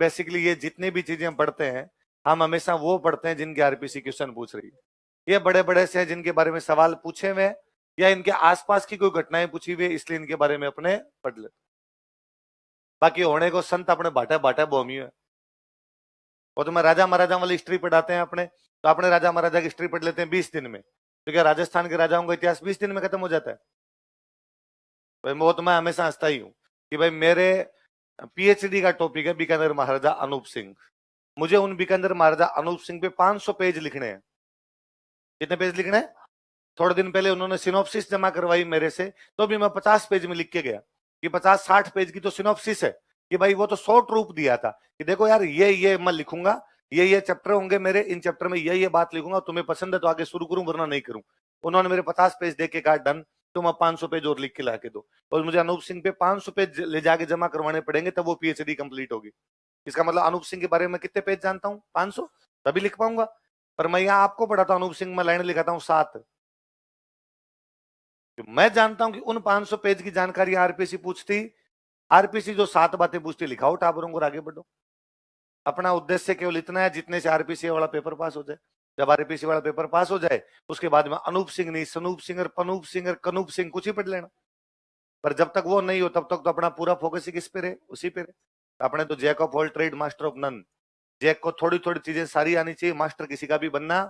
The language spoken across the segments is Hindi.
बेसिकली ये जितनी भी चीजें पढ़ते हैं हम हमेशा वो पढ़ते हैं जिनके आरपीसी क्वेश्चन पूछ रही है। ये बड़े बड़े से हैं जिनके बारे में सवाल पूछे हुए या इनके आसपास की कोई घटनाएं पूछी हुई, इसलिए इनके बारे में अपने पढ़ लेते। बाकी होने को संत अपने बाटा बाटा बोमी है। और तो मैं राजा महाराजा वाली हिस्ट्री पढ़ाते हैं अपने, तो अपने राजा महाराजा की हिस्ट्री पढ़ लेते हैं 20 दिन में। तो क्या राजस्थान के राजाओं का इतिहास 20 दिन में खत्म हो जाता है? भाई वो तो मैं हमेशा हंसता ही हूं कि भाई मेरे पीएचडी का टॉपिक है बीकानेर महाराजा अनूप सिंह। मुझे उन बीकानेर महाराजा अनूप सिंह पे 500 पेज लिखने हैं। कितने पेज लिखने हैं? थोड़े दिन पहले उन्होंने सिनॉप्सिस जमा करवाई मेरे से, तो भी मैं 50 पेज में लिख के गया कि 50-60 पेज की तो सिनॉप्सिस है कि भाई वो तो शॉर्ट रूप दिया था कि देखो यार ये मैं लिखूंगा, ये चैप्टर होंगे मेरे, इन चैप्टर में ये बात लिखूंगा, तुम्हें पसंद है तो आगे शुरू करूं वरना नहीं करूं। उन्होंने मेरे 50 पेज देख के कहा डन, तुम अब 500 पेज और लिख के ला के दो। और मुझे अनूप सिंह पे 500 पेज ले जाके जमा करवाने पड़ेंगे तब वो पीएचडी कंप्लीट होगी। इसका मतलब अनूप सिंह के बारे में कितने पेज जानता हूँ? 500, तभी लिख पाऊंगा। पर मैं यहाँ आपको पढ़ाता हूँ अनूप सिंह में लाइन लिखाता हूँ 7। मैं जानता हूं कि उन 500 पेज की जानकारी आरपीसी पूछती, आरपीसी जो 7 बातें पूछती लिखाओ टाबरों और आगे बढ़ो। अपना उद्देश्य केवल इतना है जितने से आरपीसी वाला पेपर पास हो जाए। जब आरपीसी वाला पेपर पास हो जाए उसके बाद में अनूप सिंह नहीं, सनूप सिंह और पनूप सिंह और कनूप सिंह कुछ ही पढ़ लेना। पर जब तक वो नहीं हो तब तक तो अपना पूरा फोकस ही किस पे रहे? उसी पे रहे। अपने तो jack of all trade master of none. Jack को थोड़ी थोड़ी चीजें सारी आनी चाहिए, मास्टर किसी का भी बनना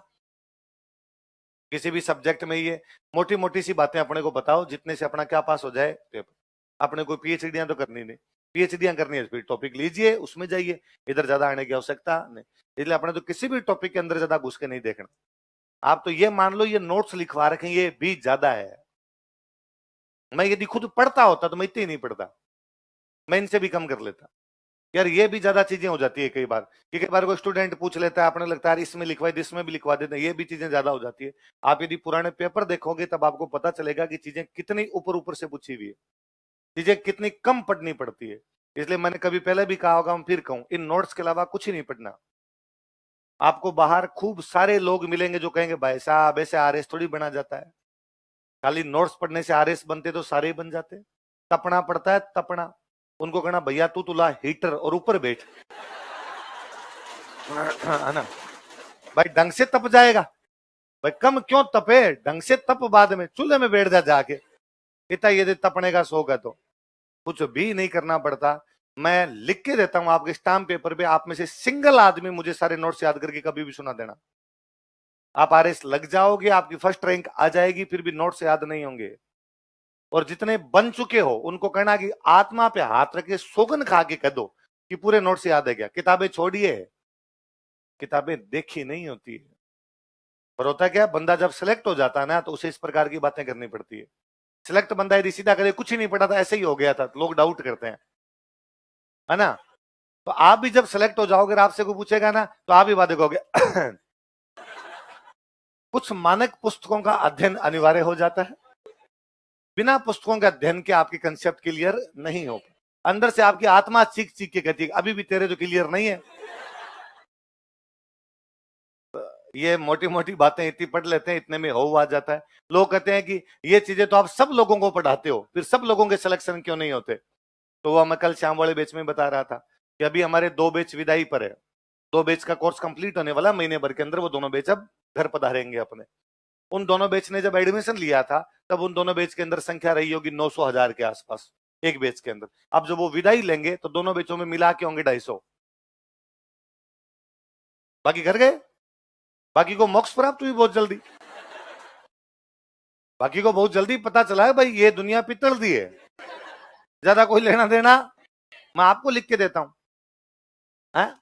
किसी भी सब्जेक्ट में। ये मोटी मोटी सी बातें अपने को बताओ जितने से अपना क्या पास हो जाए पेपर। अपने को पीएचडियां तो करनी नहीं, पीएचडियां करनी है फिर टॉपिक लीजिए उसमें जाइए, इधर ज्यादा आने की आवश्यकता नहीं। इसलिए अपने तो किसी भी टॉपिक के अंदर ज्यादा घुस के नहीं देखना। आप तो ये मान लो ये नोट्स लिखवा रखे ये भी ज्यादा है। मैं यदि खुद पढ़ता होता तो मैं इतनी नहीं पढ़ता, मैं इनसे भी कम कर लेता। यार ये भी ज्यादा चीजें हो जाती है कई बार कि कई बार कोई स्टूडेंट पूछ लेता है, अपने लगता है इसमें लिखवाई इसमें भी लिखवा देते हैं, ये भी चीजें ज्यादा हो जाती है। आप यदि पुराने पेपर देखोगे तब आपको पता चलेगा कि चीजें कितनी ऊपर ऊपर से पूछी हुई है, चीजें कितनी कम पढ़नी पड़ती है। इसलिए मैंने कभी पहले भी कहा होगा, मैं फिर कहूं, इन नोट्स के अलावा कुछ ही नहीं पढ़ना। आपको बाहर खूब सारे लोग मिलेंगे जो कहेंगे भाई साहब ऐसे आरएस थोड़ी बना जाता है, खाली नोट्स पढ़ने से आरएस बनते तो सारे ही बन जाते। तपना पड़ता है तपना। उनको कहना भैया तू तुला हीटर और ऊपर बैठ, है ना भाई, ढंग से तप जाएगा। भाई कम क्यों तपे, ढंग से तप, बाद में चूल्हे में बैठ जा जाके। इतना यदि तपने का शौक है तो कुछ भी नहीं करना पड़ता। मैं लिख के देता हूं आपके स्टाम्प पेपर पे, आप में से सिंगल आदमी मुझे सारे नोट्स याद करके कभी भी सुना देना। आप आरएस लग जाओगे, आपकी फर्स्ट रैंक आ जाएगी, फिर भी नोट्स याद नहीं होंगे। और जितने बन चुके हो उनको कहना कि आत्मा पे हाथ रख के सौगन खा के कह दो कि पूरे नोट्स याद है क्या। किताबें छोड़िए, किताबें देखी नहीं होती है। पर होता क्या, बंदा जब सिलेक्ट हो जाता है ना तो उसे इस प्रकार की बातें करनी पड़ती है। सिलेक्ट बंदा यदि सीधा करे कुछ ही नहीं पढ़ा था ऐसे ही हो गया था, लोग डाउट करते हैं, है ना। तो आप भी जब सिलेक्ट हो जाओगे, आपसे कोई पूछेगा ना तो आप भी बात देखोगे। कुछ मानक पुस्तकों का अध्ययन अनिवार्य हो जाता है। बिना पुस्तकों के अध्ययन के आपकी कंसेप्ट क्लियर नहीं हो। अंदर से आपकी आत्मा चीख चीख के कहती है अभी भी तेरे जो क्लियर नहीं है। ये मोटी मोटी बातें इतनी पढ़ लेते हैं, इतने में हो आ जाता है। लोग कहते हैं कि ये चीजें तो आप सब लोगों को पढ़ाते हो, फिर सब लोगों के सिलेक्शन क्यों नहीं होते? तो वो मैं कल शाम वाले बैच में बता रहा था कि अभी हमारे 2 बैच विदाई पर है। 2 बैच का कोर्स कंप्लीट होने वाला महीने भर के अंदर, वो दोनों बैच अब घर पधारेंगे अपने। उन दोनों बैच ने जब एडमिशन लिया था तब उन दोनों बैच के अंदर संख्या रही होगी 900,000 के आसपास एक बैच के अंदर। अब जब वो विदाई लेंगे तो दोनों बैचों में मिला के होंगे 250। बाकी घर गए, बाकी को मोक्ष प्राप्त हुई बहुत जल्दी। बाकी को बहुत जल्दी पता चला है भाई ये दुनिया पितल दी है, ज्यादा कोई लेना देना। मैं आपको लिख के देता हूं, है?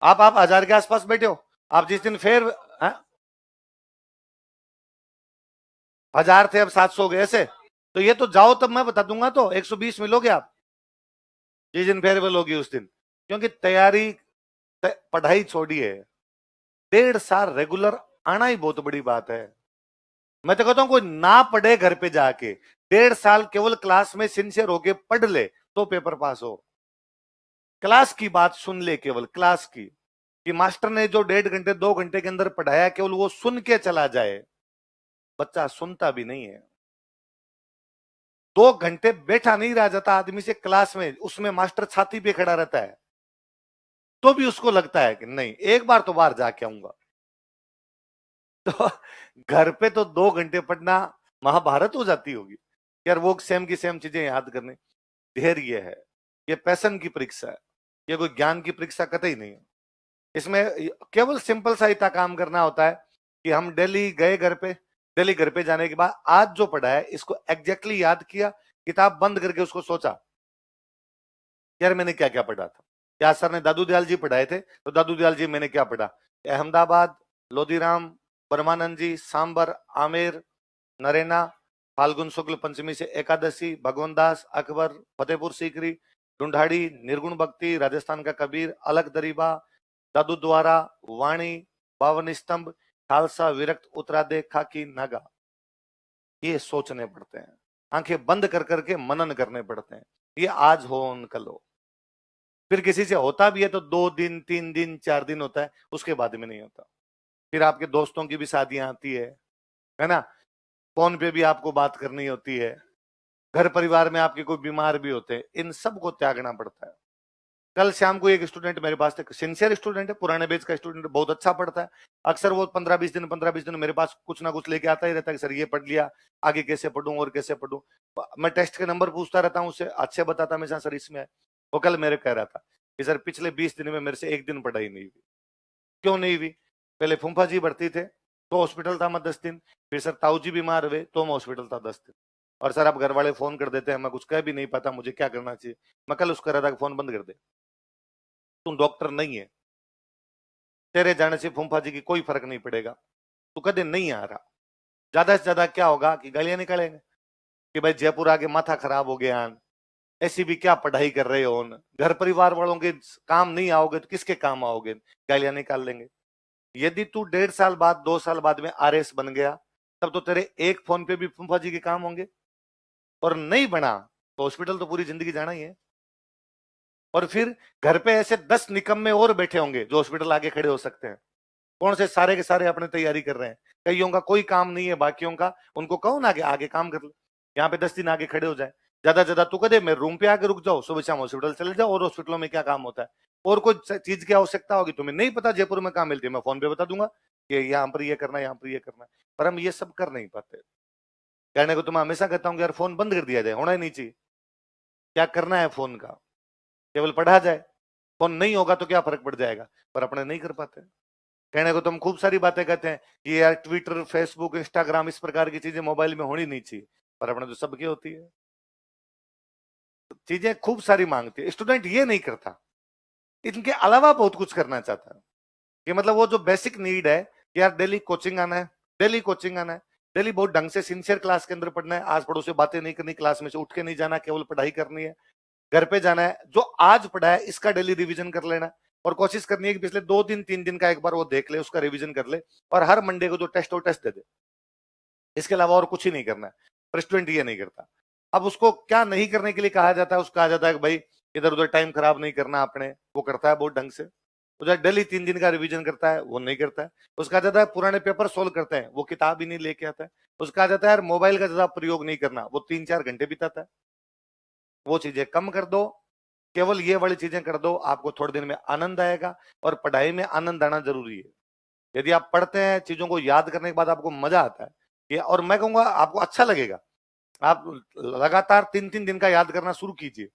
आप 1000 के आसपास बैठे हो, आप जिस दिन फेयर है 1000 थे अब 700 हो गए ऐसे, तो ये तो जाओ तब मैं बता दूंगा, तो 120 मिलोगे आप जिस दिन फेयरवेल होगी उस दिन। क्योंकि तैयारी पढ़ाई छोड़िए, 1.5 साल रेगुलर आना ही बहुत बड़ी बात है। मैं तो कहता हूं कोई ना पढ़े घर पे जाके 1.5 साल केवल क्लास में सिंसियर होके पढ़ ले तो पेपर पास हो। क्लास की बात सुन ले, केवल क्लास की, कि मास्टर ने जो 1.5 घंटे 2 घंटे के अंदर पढ़ाया केवल वो सुन के चला जाए। बच्चा सुनता भी नहीं है, 2 घंटे बैठा नहीं रह जाता आदमी से क्लास में, उसमें मास्टर छाती पे खड़ा रहता है। तो भी उसको लगता है कि नहीं, एक बार तो बाहर जाके आऊंगा। तो घर पे तो 2 घंटे पढ़ना महाभारत हो जाती होगी यार, वो सेम की सेम चीजें याद करने। धैर्य है, ये पैशन की परीक्षा है, ये कोई ज्ञान की परीक्षा कतई नहीं है। इसमें केवल सिंपल सा इतना काम करना होता है कि हम डेली गए घर पे, डेली घर पे जाने के बाद आज जो पढ़ा है इसको एग्जैक्टली याद किया, किताब बंद करके उसको सोचा यार मैंने क्या क्या पढ़ा था। क्या सर ने दादू दयाल जी पढ़ाए थे, तो दादू दयाल जी मैंने क्या पढ़ा, अहमदाबाद, लोधीराम, परमानंद जी, सांबर, आमेर, नरेना, फाल्गुन शुक्ल पंचमी से एकादशी, भगवान दास, अकबर, फतेहपुर सीकरी, ढूंढाड़ी, निर्गुण भक्ति, राजस्थान का कबीर, अलग दरीबा, दादू द्वारा, वाणी, बावन स्तंभ, खालसा, विरक्त, उत्तरादे, खाकी, नागा। ये सोचने पड़ते हैं, आंखें बंद कर करके मनन करने पड़ते हैं। ये आज हो कल हो। फिर किसी से होता भी है तो 2 दिन 3 दिन 4 दिन होता है, उसके बाद में नहीं होता। फिर आपके दोस्तों की भी शादियां आती है ना, फोन पे भी आपको बात करनी होती है, घर परिवार में आपके कोई बीमार भी होते हैं, इन सब को त्यागना पड़ता है। कल शाम को एक स्टूडेंट मेरे पास थे, सिंसियर स्टूडेंट है, पुराने बैच का स्टूडेंट, बहुत अच्छा पढ़ता है। अक्सर वो 15-20 दिन मेरे पास कुछ ना कुछ लेके आता ही रहता है कि सर ये पढ़ लिया, आगे कैसे पढ़ूं और कैसे पढ़ूं। मैं टेस्ट के नंबर पूछता रहता हूँ उससे, अच्छे बताता हमेशा सर इसमें है। वो कल मेरे कह रहा था कि सर पिछले 20 दिन में मेरे से एक दिन पढ़ाई नहीं हुई। क्यों नहीं हुई? पहले फूफा जी भर्ती थे तो हॉस्पिटल था मैं 10 दिन, फिर सर ताऊ जी बीमार हुए तो मैं हॉस्पिटल था 10 दिन, और सर अब घर वाले फोन कर देते हैं, मैं कुछ कह भी नहीं पाता मुझे क्या करना चाहिए। मैं कल उसको कह रहा था कि फोन बंद कर दे, तू डॉक्टर नहीं है, तेरे जाने से फूफा जी की कोई फर्क नहीं पड़ेगा, तू कदे नहीं आ रहा। ज्यादा से ज्यादा क्या होगा कि गालियां निकालेंगे कि भाई जयपुर आके माथा खराब हो गया, ऐसी भी क्या पढ़ाई कर रहे हो, घर परिवार वालों के काम नहीं आओगे तो किसके काम आओगे, गालियां निकाल लेंगे। यदि तू 1.5 साल बाद 2 साल बाद में आरएस बन गया, तब तो तेरे एक फोन पे भी फूफा जी के काम होंगे, और नहीं बना तो हॉस्पिटल तो पूरी जिंदगी जाना ही है। और फिर घर पे ऐसे 10 निकम्मे और बैठे होंगे जो हॉस्पिटल आगे खड़े हो सकते हैं। कौन से सारे के सारे अपने तैयारी कर रहे हैं, कईयों का कोई काम नहीं है, बाकियों का उनको कहो ना आगे आगे काम कर ले, यहाँ पे 10 दिन आगे खड़े हो जाए। ज्यादा ज्यादा तू कदे मेरे रूम पे आके रुक जाओ, सुबह शाम हॉस्पिटल चले जाओ, और हॉस्पिटलों में क्या काम होता है, और कोई चीज की आवश्यकता होगी तुम्हें नहीं पता जयपुर में कहाँ मिलती है, मैं फोन पे बता दूंगा कि यहाँ पर ये करना है, यहाँ पर ये करना है। पर हम ये सब कर नहीं पाते। कहने को तो मैं हमेशा कहता हूँ कि यार फोन बंद कर दिया जाए, होना ही नहीं चाहिए। क्या करना है फोन का, केवल पढ़ा जाए, फोन नहीं होगा तो क्या फर्क पड़ जाएगा, पर अपने नहीं कर पाते। कहने को तो हम खूब सारी बातें कहते हैं कि यार ट्विटर, फेसबुक, इंस्टाग्राम, इस प्रकार की चीजें मोबाइल में होनी नहीं चाहिए, पर अपने तो सबकी होती है। चीजें खूब सारी मांगती है, स्टूडेंट ये नहीं करता, इनके अलावा बहुत कुछ करना चाहता है। कि मतलब वो जो बेसिक नीड है कि यार डेली कोचिंग आना है, डेली कोचिंग आना है, डेली बहुत ढंग से सिंसियर क्लास के अंदर पढ़ना है, आज पड़ोस से बातें नहीं करनी, क्लास में से उठ के नहीं जाना, केवल पढ़ाई करनी है, घर पे जाना है, जो आज पढ़ा है इसका डेली रिवीजन कर लेना, और कोशिश करनी है कि पिछले 2 दिन 3 दिन का एक बार वो देख ले, उसका रिवीजन कर ले, और हर मंडे को जो टेस्ट हो टेस्ट दे दे। इसके अलावा और कुछ ही नहीं करना है। पर स्टूडेंट ये नहीं करता। अब उसको क्या नहीं करने के लिए कहा जाता है, उसको कहा जाता है कि भाई इधर उधर टाइम खराब नहीं करना आपने, वो करता है बहुत ढंग से। तो डेली 3 दिन का रिवीजन करता है, वो नहीं करता है। उसका कहा जाता है पुराने पेपर सोल्व करते हैं, वो किताब ही नहीं लेके आता है। उसका कहा जाता है यार मोबाइल का ज्यादा प्रयोग नहीं करना, वो 3-4 घंटे बिताता है। वो चीजें कम कर दो, केवल ये वाली चीजें कर दो, आपको थोड़े दिन में आनंद आएगा। और पढ़ाई में आनंद आना जरूरी है। यदि आप पढ़ते हैं, चीजों को याद करने के बाद आपको मजा आता है, ये और मैं कहूंगा आपको अच्छा लगेगा। आप लगातार 3-3 दिन का याद करना शुरू कीजिए,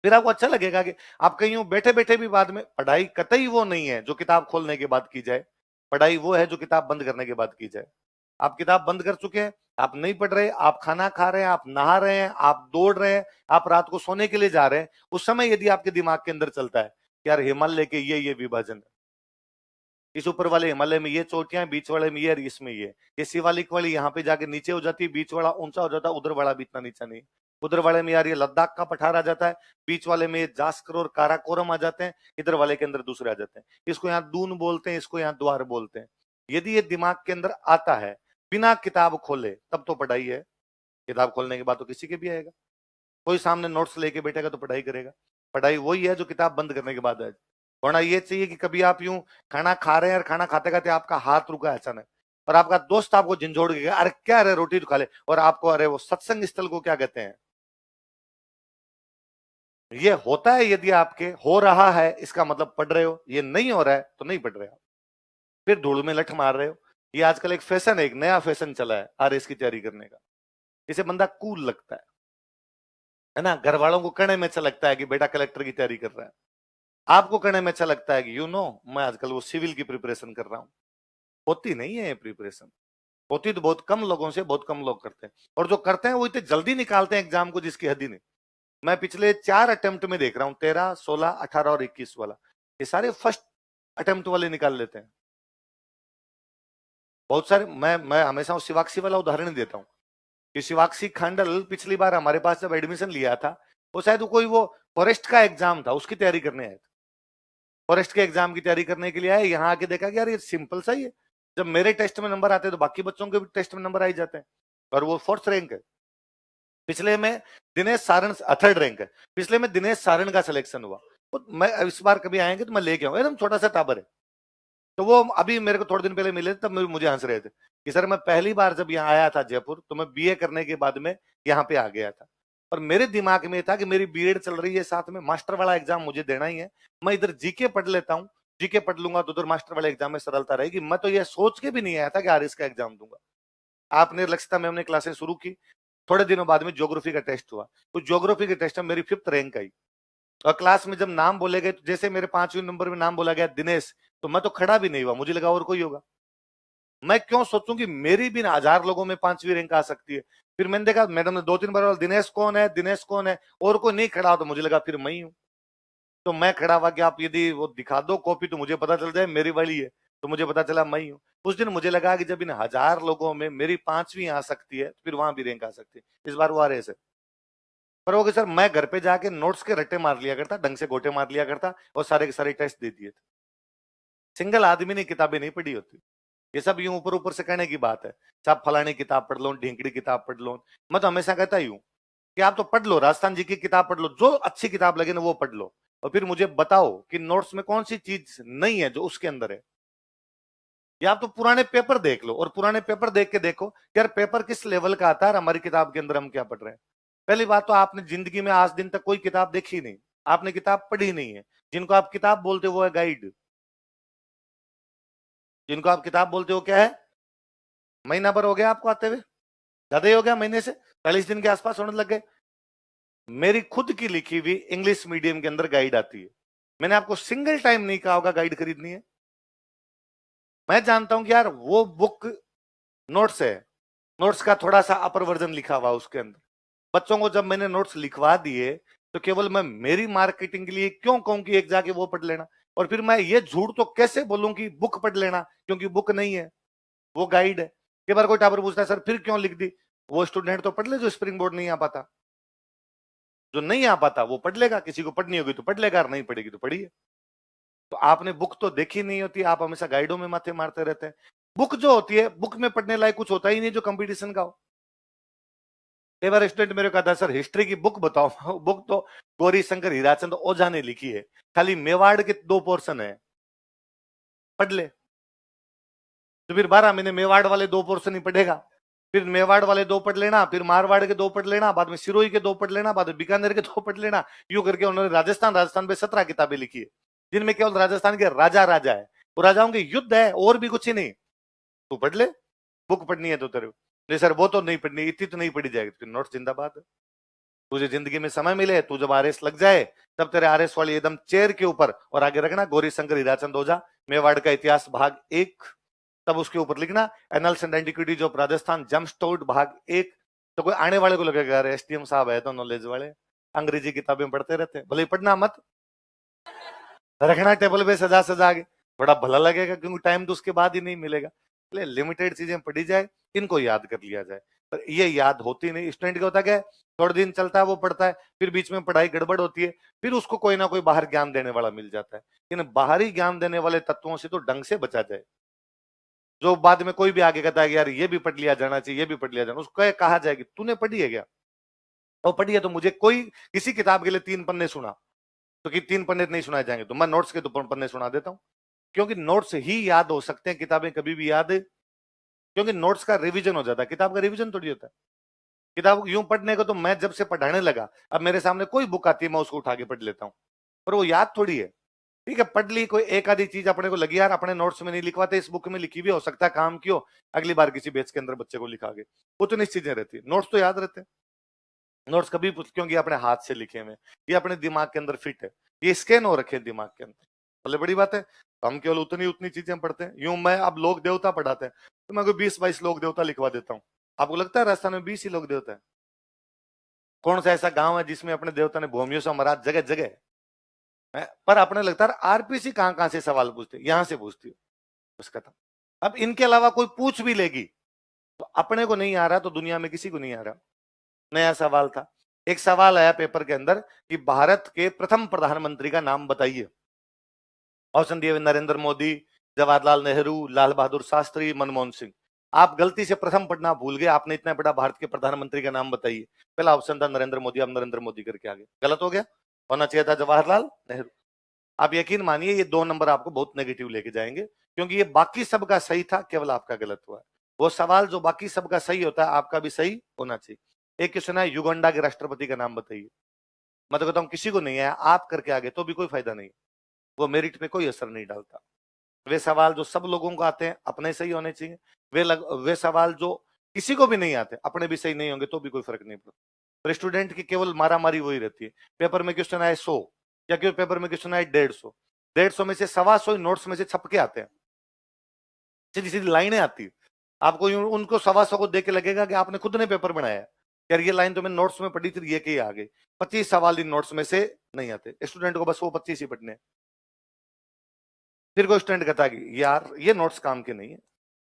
फिर आपको अच्छा लगेगा कि आप कहीं यूं बैठे बैठे भी बाद में, पढ़ाई कतई वो नहीं है जो किताब खोलने के बाद की जाए, पढ़ाई वो है जो किताब बंद करने के बाद की जाए। आप किताब बंद कर चुके हैं, आप नहीं पढ़ रहे, आप खाना खा रहे हैं, आप नहा रहे हैं, आप दौड़ रहे हैं, आप रात को सोने के लिए जा रहे हैं, उस समय यदि आपके दिमाग के अंदर चलता है कि यार हिमालय के ये विभाजन है, इस ऊपर वाले हिमालय में ये चोटियां, बीच वाले में ये और इसमें ये शिवालिक वाली यहाँ पे जाके नीचे हो जाती है, बीच वाला ऊंचा हो जाता है, उधर वाला भी इतना नीचा नहीं। उधर वाले में यार ये लद्दाख का पठार आ जाता है, बीच वाले में ये जास्कर और काराकोरम आ जाते हैं, इधर वाले के अंदर दूसरे आ जाते हैं। इसको यहाँ दून बोलते हैं, इसको यहाँ द्वार बोलते हैं। यदि ये दिमाग के अंदर आता है बिना किताब खोले, तब तो पढ़ाई है। किताब खोलने के बाद तो किसी के भी आएगा, कोई सामने नोट्स लेके बैठेगा तो पढ़ाई करेगा। पढ़ाई वही है जो किताब बंद करने के बाद है। होना ये चाहिए कि कभी आप यूं खाना खा रहे हैं और खाना खाते खाते आपका हाथ रुका है अचानक, और आपका दोस्त आपको झंझोड़ के गया, अरे क्या, अरे रोटी तो खा ले, और आपको, अरे वो सत्संग स्थल को क्या कहते हैं, ये होता है यदि आपके हो रहा है इसका मतलब पढ़ रहे हो, ये नहीं हो रहा है तो नहीं पढ़ रहे हो, फिर धूल में लठ मार रहे हो। ये आजकल एक फैशन है, एक नया फैशन चला है आरएस की तैयारी करने का। इसे बंदा कूल लगता है ना। घर वालों को कहने में अच्छा लगता है कि बेटा कलेक्टर की तैयारी कर रहा है, आपको कहने में अच्छा लगता है कि मैं आजकल वो सिविल की प्रिपरेशन कर रहा हूं। होती नहीं है ये प्रिपरेशन, होती तो बहुत कम लोगों से, बहुत कम लोग करते हैं, और जो करते हैं वो इतने जल्दी निकालते हैं एग्जाम को जिसकी हद ही नहीं। मैं पिछले 4 अटेम्प्ट में देख रहा हूं, 13, 16, 18 और 21 वाला, ये सारे फर्स्ट अटेम्प्ट वाले निकाल लेते हैं बहुत सारे। मैं हमेशा उस शिवाक्षी वाला उदाहरण देता हूँ कि शिवाक्षी खांडल पिछली बार हमारे पास जब एडमिशन लिया था, वो शायद कोई वो फॉरेस्ट का एग्जाम था उसकी तैयारी करने आए थे, फॉरेस्ट के एग्जाम की तैयारी करने के लिए आए। यहाँ आके देखा कि यार ये सिंपल सा ही है, जब मेरे टेस्ट में नंबर आते हैं तो बाकी बच्चों के भी टेस्ट में नंबर आ ही जाते हैं, और वो फोर्थ रैंक है। पिछले में दिनेश सारण थर्ड रैंक है, पिछले में दिनेश सारण का सिलेक्शन हुआ। तो मैं इस बार कभी आएंगे तो मैं लेके आऊंगा, एकदम छोटा सा टाबर है। तो वो अभी मेरे को थोड़े दिन पहले मिले तब मुझे हंस रहे थे कि सर मैं पहली बार जब यहाँ आया था जयपुर, तो मैं बीए करने के बाद में यहाँ पे आ गया था, और मेरे दिमाग में था कि मेरी बीएड चल रही है, साथ में मास्टर वाला एग्जाम मुझे देना ही है। मैं इधर जीके पढ़ लेता हूँ, जीके पढ़ लूंगा तो उधर मास्टर वाले एग्जाम में सरलता रहेगी। मैं तो ये सोच के भी नहीं आया था कि आरएस का एग्जाम दूंगा। आपने लक्ष्यता में हमने क्लासेस शुरू की, थोड़े दिनों बाद में ज्योग्राफी का टेस्ट हुआ, तो ज्योग्राफी के टेस्ट में मेरी 5th रैंक आई, और क्लास में जब नाम बोले गए तो जैसे मेरे 5वें नंबर में नाम बोला गया दिनेश, तो मैं तो खड़ा भी नहीं हुआ, मुझे लगा और कोई होगा। मैं क्यों सोचूं कि मेरी भी 1000 लोगों में 5वीं रैंक आ सकती है। फिर मैंने देखा मैडम ने 2-3 बार दिनेश कौन है, दिनेश कौन है, और कोई नहीं खड़ा हो, तो मुझे लगा फिर मैं ही हूं। तो मैं खड़ा हुआ कि आप यदि वो दिखा दो कॉपी तो मुझे पता चल जाए मेरी वाली है, तो मुझे पता चला मैं ही हूँ। उस दिन मुझे लगा कि जब इन 1000 लोगों में मेरी 5वीं आ सकती है, फिर वहां भी रैंक आ सकती है। इस बार वो आ रहे से पर वो सर मैं घर पे जाके नोट्स के रट्टे मार लिया करता, ढंग से गोटे मार लिया करता, और सारे के सारे टेस्ट दे दिए थे। सिंगल आदमी ने किताबें नहीं पढ़ी होती, ये सब यूं ऊपर ऊपर से कहने की बात है। आप फलानी किताब पढ़ लो, ढींकड़ी किताब पढ़ लो, मैं तो हमेशा कहता ही हूं कि आप तो पढ़ लो, राजस्थान जी की किताब पढ़ लो, जो अच्छी किताब लगे ना वो पढ़ लो, और फिर मुझे बताओ कि नोट्स में कौन सी चीज नहीं है जो उसके अंदर है। या आप तो पुराने पेपर देख लो, और पुराने पेपर देख के देखो कि यार पेपर किस लेवल का आता है, हमारी किताब के अंदर हम क्या पढ़ रहे हैं। पहली बात तो आपने जिंदगी में आज दिन तक कोई किताब देखी नहीं, आपने किताब पढ़ी नहीं है। जिनको आप किताब बोलते हो वो है गाइड, जिनको आप किताब बोलते हो क्या है। महीना भर हो गया आपको आते हुए, ज्यादा ही हो गया, महीने से 40 दिन के आसपास होने लग गए। मेरी खुद की लिखी हुई इंग्लिश मीडियम के अंदर गाइड आती है, मैंने आपको सिंगल टाइम नहीं कहा होगा गाइड खरीदनी है। मैं जानता हूं कि यार वो बुक नोट्स है, नोट्स का थोड़ा सा अपर वर्जन लिखा हुआ उसके अंदर। बच्चों को जब मैंने नोट्स लिखवा दिए तो केवल मैं मेरी मार्केटिंग के लिए क्यों कहूं कि एक जाके वो पढ़ लेना, और फिर मैं ये झूठ तो कैसे बोलूं कि बुक पढ़ लेना, क्योंकि बुक नहीं है, वो गाइड है। कई बार कोई टावर पूछता है सर फिर क्यों लिख दी, वो स्टूडेंट तो पढ़ ले जो स्प्रिंग बोर्ड नहीं आ पाता, जो नहीं आ पाता वो पढ़ लेगा, किसी को पढ़नी होगी तो पढ़ लेगा, नहीं पढ़ेगी तो पढ़िए। तो आपने बुक तो देखी नहीं होती, आप हमेशा गाइडों में माथे मारते रहते हैं। बुक जो होती है, बुक में पढ़ने लायक कुछ होता ही नहीं जो कंपटीशन का हो। कई बार स्टूडेंट मेरे को कहता है सर हिस्ट्री की बुक बताओ बुक तो गौरी शंकर हीराचंद ओझा ने लिखी है, खाली मेवाड़ के 2 पोर्शन है, पढ़ ले। तो फिर 12 महीने मेवाड़ वाले 2 पोर्शन ही पढ़ेगा, फिर मेवाड़ वाले 2 पढ़ लेना, फिर मारवाड़ के 2 पढ़ लेना, बाद में सिरोही के 2 पढ़ लेना, बाद में बीकानेर के 2 पढ़ लेना। यूं करके उन्होंने राजस्थान राजस्थान पे 17 किताबें लिखी है, जिनमें केवल राजस्थान के राजा राजा है, वो राजाओं के युद्ध है और भी कुछ ही नहीं। तू पढ़ ले, बुक पढ़नी है तो तेरे सर वो तो नहीं पढ़नी, इतनी तो नहीं पढ़ी जाएगी, फिर नोट्स जिंदाबाद है। तुझे जिंदगी में समय मिले, तू जब आरएस लग जाए तब तेरे आरएस वाली एकदम चेयर के ऊपर, और आगे रखना गौरी शंकर हीराचंद ओझा मेवाड़ का इतिहास भाग 1, तब उसके ऊपर लिखना annals and antiquities of Rajasthan James Tod भाग 1। तो कोई आने वाले को लगेगा यार एसटीएम साहब है तो नॉलेज वाले, अंग्रेजी किताबें पढ़ते रहते हैं, भले ही पढ़ना मत, रखना टेबल पे सजा सजा के, बड़ा भला लगेगा, क्योंकि टाइम तो उसके बाद ही नहीं मिलेगा। इसलिए लिमिटेड चीजें पढ़ी जाए, इनको याद कर लिया जाए। पर ये याद होती नहीं, स्टूडेंट क्या होता है, थोड़े दिन चलता है वो पढ़ता है, फिर बीच में पढ़ाई गड़बड़ होती है, फिर उसको कोई ना कोई बाहर ज्ञान देने वाला मिल जाता है। इन बाहरी ज्ञान देने वाले तत्वों से तो ढंग से बचा जाए। जो बाद में कोई भी आगे कहता है कि यार ये भी पढ़ लिया जाना चाहिए, ये भी पढ़ लिया जाना, उसको कहा जाए कि तूने पढ़ी है क्या, और पढ़ी है तो मुझे कोई किसी किताब के लिए 3 पन्ने सुना, तो कि 3 पन्ने नहीं सुनाए जाएंगे, तो मैं नोट्स के 2 पन्ने सुना देता हूँ, क्योंकि नोट्स ही याद हो सकते हैं, किताबें कभी भी याद, क्योंकि नोट्स का रिवीजन हो जाता है, किताब का रिवीजन थोड़ी होता है। किताब यूं पढ़ने को तो मैं जब से पढ़ाने लगा, अब मेरे सामने कोई बुक आती है मैं उसको उठा के पढ़ लेता हूँ, पर वो याद थोड़ी है। ठीक है, पढ़ ली कोई एक आधी चीज अपने को लगी, यार अपने नोट्स में नहीं लिखवाते, इस बुक में लिखी भी हो सकता है, काम क्यों अगली बार किसी बेच के अंदर बच्चे को लिखा के, उतनी चीजें रहती है। नोट्स तो याद रहते हैं, नोट्स कभी क्योंकि अपने हाथ से लिखे हुए, ये अपने दिमाग के अंदर फिट है, ये स्कैन हो रखे हैं दिमाग के अंदर, भले बड़ी बात है। तो हम केवल उतनी उतनी चीजें पढ़ते हैं। यूं मैं अब लोक देवता पढ़ाते हैं तो मैं कोई 20-22 लोक देवता लिखवा देता हूँ। आपको लगता है राजस्थान में 20 ही लोक देवता है? कौन सा ऐसा गांव है जिसमें अपने देवता ने भूमियों से महाराज जगह जगह है? पर अपने लगता है आरपीसी कहां कहां से सवाल पूछते, यहां से पूछती है, बस खत्म। अब इनके अलावा कोई पूछ भी लेगी तो अपने को नहीं आ रहा तो दुनिया में किसी को नहीं आ रहा। नया सवाल था, एक सवाल आया पेपर के अंदर कि भारत के प्रथम प्रधानमंत्री का नाम बताइए। ऑप्शन दिए नरेंद्र मोदी, जवाहरलाल नेहरू, लाल बहादुर शास्त्री, मनमोहन सिंह। आप गलती से प्रथम पढ़ना भूल गए, आपने इतना बड़ा भारत के प्रधानमंत्री का नाम बताइए। पहला ऑप्शन था नरेंद्र मोदी, आप नरेंद्र मोदी करके आगे, गलत हो गया, होना चाहिए था जवाहरलाल नेहरू। आप यकीन मानिए ये 2 नंबर आपको बहुत नेगेटिव लेके जाएंगे, क्योंकि ये बाकी सबका सही था, केवल आपका गलत हुआ है। वो सवाल जो बाकी सबका सही होता है आपका भी सही होना चाहिए। एक क्वेश्चन है युगांडा के राष्ट्रपति का नाम बताइए, मैं तो कहता हूं किसी को नहीं है, आप करके आगे तो भी कोई फायदा नहीं, वो मेरिट पे कोई असर नहीं डालता। वे सवाल जो सब लोगों को आते हैं अपने सही होने चाहिए, वे सवाल जो किसी को भी नहीं आते अपने भी सही नहीं होंगे तो भी कोई फर्क नहीं पड़ता। पर स्टूडेंट की केवल मारामारी वही रहती है, पेपर में क्वेश्चन आए 100 या क्यों पेपर में क्वेश्चन आए 150, 150 में से 125 नोट्स में से छपके आते हैं, सीधी सीधी लाइनें आती है। आपको उनको 125 को देख के लगेगा कि आपने खुद ने पेपर बनाया है, यार ये लाइन तो मैंने नोट्स में पढ़ी थी, ये के आ गई। 25 सवाल इन नोट्स में से नहीं आते, स्टूडेंट को बस वो 25 ही पढ़ने। फिर कोई स्टूडेंट कहता है यार ये नोट्स काम के नहीं है,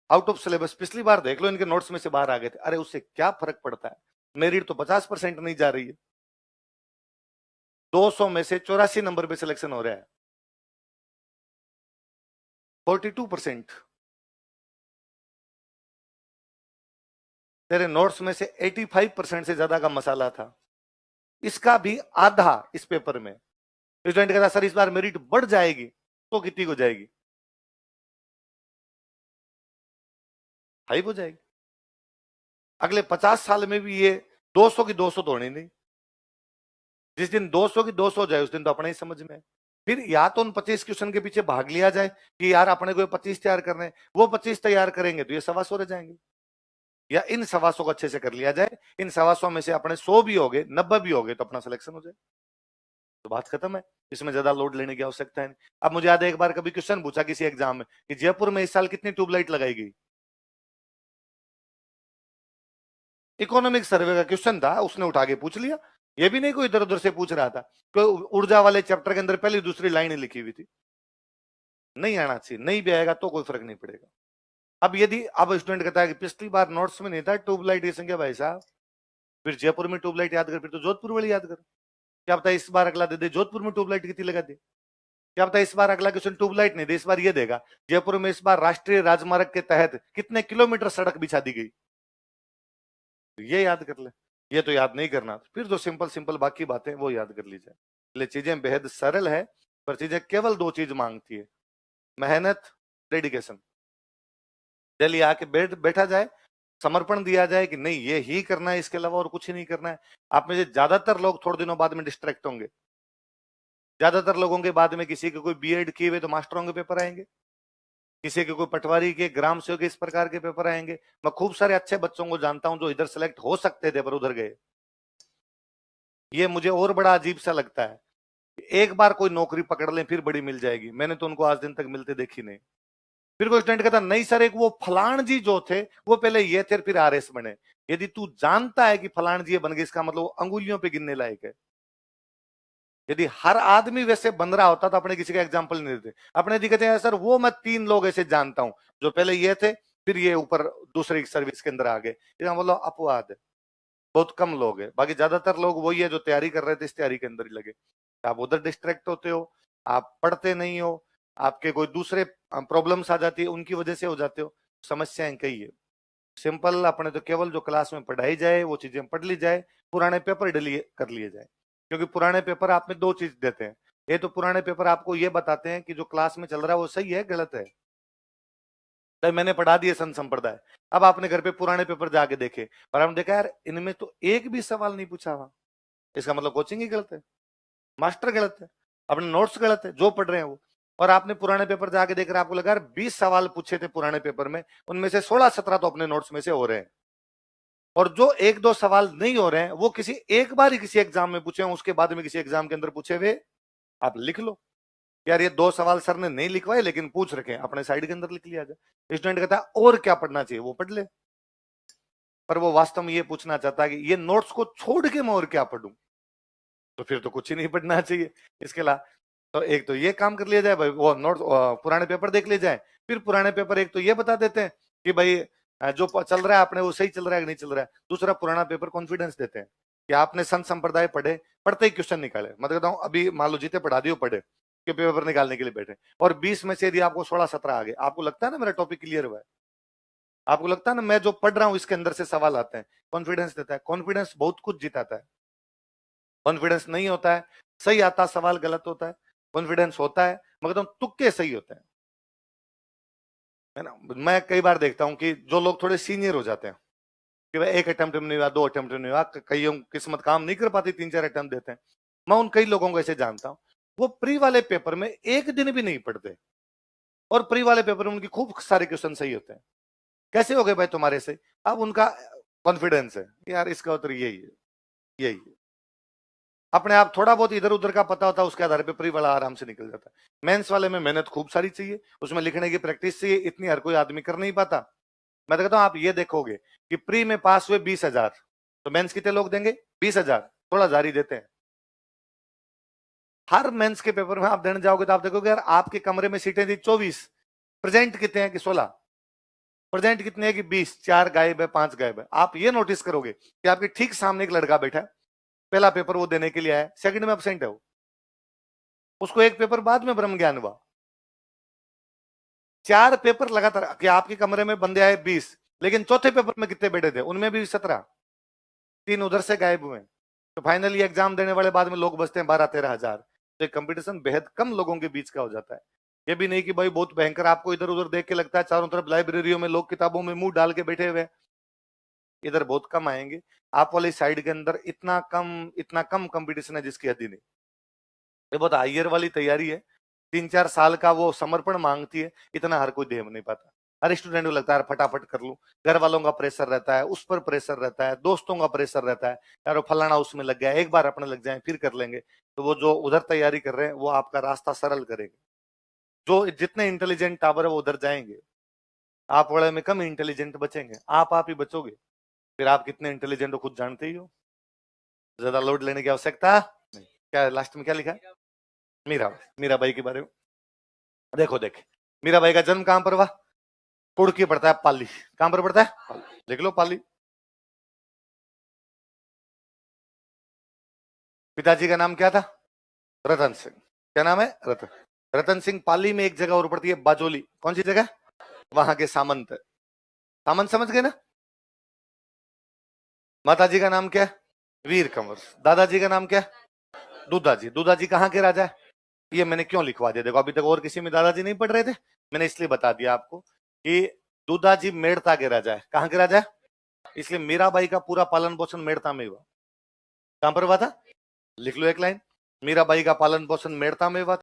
आउट ऑफ सिलेबस, पिछली बार देख लो इनके नोट्स में से बाहर आ गए थे। अरे उससे क्या फर्क पड़ता है, मेरिट तो 50% नहीं जा रही है, 200 में से 84 नंबर पे सिलेक्शन हो रहा है, 42%। तेरे नोट्स में से 85% से ज्यादा का मसाला था, इसका भी आधा इस पेपर में। स्टूडेंट कहता सर इस बार मेरिट बढ़ जाएगी, तो कितनी हो जाएगी? 5 हो जाएगी। अगले 50 साल में भी ये 200 की 200 तो होनी नहीं, जिस दिन 200 की 200 हो जाए उस दिन तो अपने ही समझ में। फिर या तो उन 25 क्वेश्चन के पीछे भाग लिया जाए कि यार अपने को 25 तैयार करने हैं, वो 25 तैयार करेंगे तो ये 125 रह जाएंगे, या इन 125 को अच्छे से कर लिया जाए, इन 125 में से अपने 100 भी हो गए, 90 भी हो गए तो अपना सिलेक्शन हो जाए, तो बात खत्म है। इसमें ज्यादा लोड लेने की आवश्यकता है नहीं। अब मुझे याद है एक बार कभी क्वेश्चन पूछा किसी एग्जाम में कि जयपुर में इस साल कितनी ट्यूबलाइट लगाई गई। इकोनॉमिक सर्वे का क्वेश्चन था, उसने उठा के पूछ लिया, ये भी नहीं कोई इधर उधर से पूछ रहा था, कोई ऊर्जा वाले चैप्टर के अंदर पहली दूसरी लाइन लिखी हुई थी। नहीं आना चाहिए, नहीं भी आएगा तो कोई फर्क नहीं पड़ेगा। अब यदि अब स्टूडेंट कहता है कि पिछली बार नोट्स में नहीं था ट्यूबलाइट की संख्या, भाई साहब फिर जयपुर में ट्यूबलाइट याद कर, फिर तो जोधपुर वाली याद कर। क्या पता इस बार अगला दे दे जोधपुर में ट्यूबलाइट कितनी लगा दे, क्या पता इस बार अगला क्वेश्चन ट्यूबलाइट नहीं दे, इस बार ये देगा जयपुर में इस बार राष्ट्रीय राजमार्ग के तहत कितने किलोमीटर सड़क बिछा दी गई, ये याद कर ले। ये तो याद नहीं करना, फिर जो सिंपल सिंपल बाकी बातें वो याद कर लीजिए। इसलिए चीजें बेहद सरल है, पर चीजें केवल 2 चीज मांगती है, मेहनत, डेडिकेशन। डेली आके बैठा जाए, समर्पण दिया जाए कि नहीं ये ही करना है, इसके अलावा और कुछ ही नहीं करना है। आप में से ज्यादातर लोग थोड़े दिनों बाद में डिस्ट्रैक्ट होंगे, ज्यादातर लोगों के बाद में किसी के कोई बीएड किए हुए तो मास्टरों के पेपर आएंगे, किसी के कोई पटवारी के, ग्राम सेवक के, इस प्रकार के पेपर आएंगे। मैं खूब सारे अच्छे बच्चों को जानता हूं जो इधर सेलेक्ट हो सकते थे पर उधर गए। ये मुझे और बड़ा अजीब सा लगता है, एक बार कोई नौकरी पकड़ लें फिर बड़ी मिल जाएगी, मैंने तो उनको आज दिन तक मिलते देखी नहीं। फिर कोई स्टूडेंट कहता नहीं सर एक वो फलान जी जो थे वो पहले ये थे फिर आरएस बने। यदि तू जानता है कि फलान जी बन गए इसका मतलब अंगुलियों पे गिनने लायक है। यदि हर आदमी वैसे बन रहा होता तो अपने किसी का एग्जाम्पल नहीं देते। अपने यदि कहते हैं सर वो मैं 3 लोग ऐसे जानता हूं जो पहले ये थे फिर ये ऊपर दूसरी सर्विस के अंदर आ गए, बोलो अपवाद है, बहुत कम लोग है। बाकी ज्यादातर लोग वही है जो तैयारी कर रहे थे इस तैयारी के अंदर ही लगे। आप उधर डिस्ट्रैक्ट होते हो, आप पढ़ते नहीं हो, आपके कोई दूसरे प्रॉब्लम्स आ जाती है उनकी वजह से हो जाते हो, समस्याएं कई है। सिंपल अपने तो केवल जो क्लास में पढ़ाई जाए वो चीजें पढ़ ली जाए, पुराने पेपर डिलीट कर लिए जाए। क्योंकि पुराने पेपर आप में 2 चीज देते हैं, ये तो पुराने पेपर आपको ये बताते हैं कि जो क्लास में चल रहा है वो सही है गलत है। तो मैंने पढ़ा दिए संत संप्रदाय। अब आपने घर पे पुराने पेपर जाके देखे और हमने देखा यार इनमें तो एक भी सवाल नहीं पूछा हुआ, इसका मतलब कोचिंग ही गलत है, मास्टर गलत है, अपने नोट्स गलत है, जो पढ़ रहे हैं वो। और आपने पुराने पेपर जाके देख रहे आपको लगा यार 20 सवाल पूछे थे पुराने पेपर में, उनमें से 16-17 तो अपने नोट्स में से हो रहे हैं, और जो एक दो सवाल नहीं हो रहे हैं वो किसी एक बार ही किसी एग्जाम में पूछे हैं, उसके बाद में किसी एग्जाम के अंदर पूछे हुए आप लिख लो यार ये 2 सवाल सर ने नहीं लिखवाए लेकिन पूछ रखे हैं, अपने साइड के अंदर लिख लिया जाए। स्टूडेंट कहता है और क्या पढ़ना चाहिए, वो पढ़ ले, पर वो वास्तव में ये पूछना चाहता है कि ये नोट्स को छोड़ के मैं और क्या पढ़ूं, तो फिर तो कुछ ही नहीं पढ़ना चाहिए। इसके अलावा तो एक तो ये काम कर लिया जाए भाई, वो नोट पुराने पेपर देख लिए जाए, फिर पुराने पेपर एक तो ये बता देते हैं कि भाई जो चल रहा है आपने वो सही चल रहा है कि नहीं चल रहा है। दूसरा पुराना पेपर कॉन्फिडेंस देते हैं कि आपने संत संप्रदाय पढ़े, पढ़ते ही क्वेश्चन निकाले, मैं कहता हूँ अभी मान लो जीते पढ़ा दियो पढ़े कि पेपर निकालने के लिए बैठे, और 20 में से यदि आपको 16-17 आ गए, आपको लगता है ना मेरा टॉपिक क्लियर हुआ है, आपको लगता है ना मैं जो पढ़ रहा हूँ इसके अंदर से सवाल आते हैं, कॉन्फिडेंस देता है। कॉन्फिडेंस बहुत कुछ जिताता है। कॉन्फिडेंस नहीं होता है सही आता सवाल गलत होता है, कॉन्फिडेंस होता है मगर तुक्के सही होते हैं, है ना। मैं कई बार देखता हूं कि जो लोग थोड़े सीनियर हो जाते हैं कि भाई एक अटेम्प्ट में नहीं हुआ, 2 अटेम्प्ट में नहीं हुआ, कईयों किस्मत काम नहीं कर पाती, 3-4 अटेम्प्ट देते हैं। मैं उन कई लोगों को ऐसे जानता हूं, वो प्री वाले पेपर में एक दिन भी नहीं पढ़ते और प्री वाले पेपर में उनकी खूब सारे क्वेश्चन सही होते हैं। कैसे हो गए भाई तुम्हारे से? अब उनका कॉन्फिडेंस है यार इसका उत्तर यही है, यही है। अपने आप थोड़ा बहुत इधर उधर का पता होता है, उसके आधार पे प्री वाला आराम से निकल जाता है। मेंस वाले में मेहनत खूब सारी चाहिए, उसमें लिखने की प्रैक्टिस चाहिए, इतनी हर कोई आदमी कर नहीं पाता। मैं तो कहता हूं आप ये देखोगे कि प्री में पास हुए 20,000, तो मेंस कितने लोग देंगे? 20,000, 16,000 ही देते हैं। हर मेंस के पेपर में आप देने जाओगे तो आप देखोगे यार आपके कमरे में सीटें थी 24, प्रेजेंट कितने हैं कि 16, प्रेजेंट कितने हैं कि 20, 4 गायब है, 5 गायब है। आप ये नोटिस करोगे कि आपके ठीक सामने एक लड़का बैठा है, पहला पेपर वो देने के लिए आया, सेकंड में एब्सेंट है वो, उसको एक पेपर बाद में ब्रह्म ज्ञान हुआ। 4 पेपर लगातार कि आपके कमरे में बंदे आए 20, लेकिन चौथे पेपर में कितने बैठे थे? उनमें भी 17, 3 उधर से गायब हुए। तो फाइनली एग्जाम देने वाले बाद में लोग बचते हैं 12-13 हजार। तो कंपटीशन बेहद कम लोगों के बीच का हो जाता है। ये भी नहीं कि भाई बहुत भयंकर, आपको इधर उधर देख के लगता है चारों तरफ लाइब्रेरियों में लोग किताबों में मुंह डाल के बैठे हुए, इधर बहुत कम आएंगे। आप वाली साइड के अंदर इतना कम कंपटीशन है जिसकी हद ही नहीं। ये बहुत हायर वाली तैयारी है, 3-4 साल का वो समर्पण मांगती है, इतना हर कोई दे नहीं पाता। हर स्टूडेंट को लगता है फटाफट कर लूं, घर वालों का प्रेशर रहता है, उस पर प्रेशर रहता है, दोस्तों का प्रेशर रहता है, यार वो फलाना उसमें लग गया, एक बार अपने लग जाए फिर कर लेंगे। तो वो जो उधर तैयारी कर रहे हैं वो आपका रास्ता सरल करेंगे। जो जितने इंटेलिजेंट टावर है वो उधर जाएंगे, आप वाले में कम इंटेलिजेंट बचेंगे, आप ही बचोगे। फिर आप कितने इंटेलिजेंट हो खुद जानते ही हो, ज्यादा लोड लेने की आवश्यकता नहीं। क्या लास्ट में क्या लिखा है? मीराबाई के बारे में देखो, मीराबाई का जन्म कहां पर हुआ? कुड़की पड़ता है पाली। कहां पर पड़ता है? पाली। लिख लो पाली। पिताजी का नाम क्या था? रतन सिंह। क्या नाम है? रतन। रतन सिंह पाली में एक जगह और पड़ती है बाजोली, कौन सी जगह? वहां के सामंत। सामंत समझ गए ना? माताजी का नाम क्या है? वीर कंवर। दादाजी का नाम क्या है? दूधाजी। दूधाजी कहाँ के राजा है? ये मैंने क्यों लिखवा दिया, देखो अभी तक और किसी में दादाजी नहीं पढ़ रहे थे, मैंने इसलिए बता दिया आपको कि दूधाजी मेड़ता के राजा है। कहाँ के राजा है? इसलिए मीराबाई का पूरा पालन पोषण मेड़ता में हुआ। कहां पर हुआ था? लिख लो एक लाइन, मीराबाई का पालन पोषण मेड़ता में हुआ।